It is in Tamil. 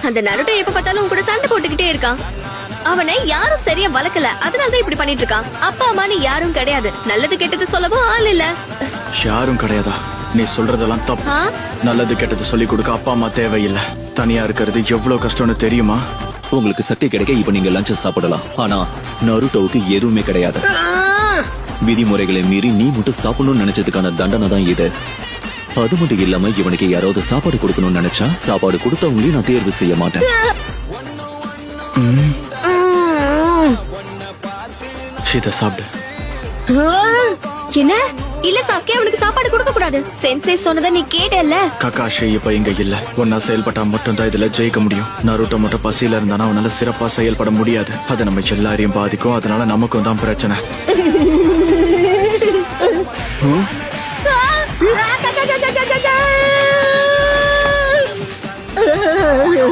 அந்த நருட்டோ எப்ப பார்த்தாலும் உன் கூட சண்டை போட்டுக்கிட்டே இருக்கான். அவனை யாரும் சரியா வளர்க்கல, அதனாலதான் இப்படி பண்ணிட்டு இருக்கான். அப்பா அம்மான்னு யாரும் கிடையாது, நல்லது கெட்டது சொல்லவும் ஆள் இல்ல. யாரும் கிடையாதா? நீ சொல்றதெல்லாம் தப்பு. நல்லது கெட்டது சொல்லி கொடுக்க அப்பா அம்மா தேவையில்லை. தனியா இருக்கிறது எவ்வளவு கஷ்டம்னு தெரியுமா? உங்களுக்கு சக்தி கிடைக்க இப்ப நீங்க லஞ்ச் சாப்பிடலாம். ஆனா நருட்டோவுக்கு எதுவுமே கிடையாது. விதிமுறைகளை மீறி நீ மட்டும் சாப்பிடணும்னு நினைச்சதுக்கான தண்டனை தான் இது. அது மட்டும் இல்லாம இவனுக்கு யாராவது சாப்பாடு கொடுக்கணும்னு நினைச்சா சாப்பாடு கொடுத்தவங்களையும் நான் தேர்வு செய்ய மாட்டேன். இத சாப்பிடு. என்ன? இல்ல சாஸ்கே, அவனுக்கு சாப்பாடு கொடுக்க கூடாது. சென்சே சொன்னதை நீ கேட்டல. ககாஷி இப்ப இங்க இல்ல. ஒன்னா செயல்பட்டா மட்டும் தான் இதுல ஜெயிக்க முடியும். நருட்டோ மட்டும் பசியில இருந்தானா அவனால சிறப்பா செயல்பட முடியாது. அது நம்ம எல்லாரையும் பாதிக்கும். அதனால நமக்கும் தான் பிரச்சனை.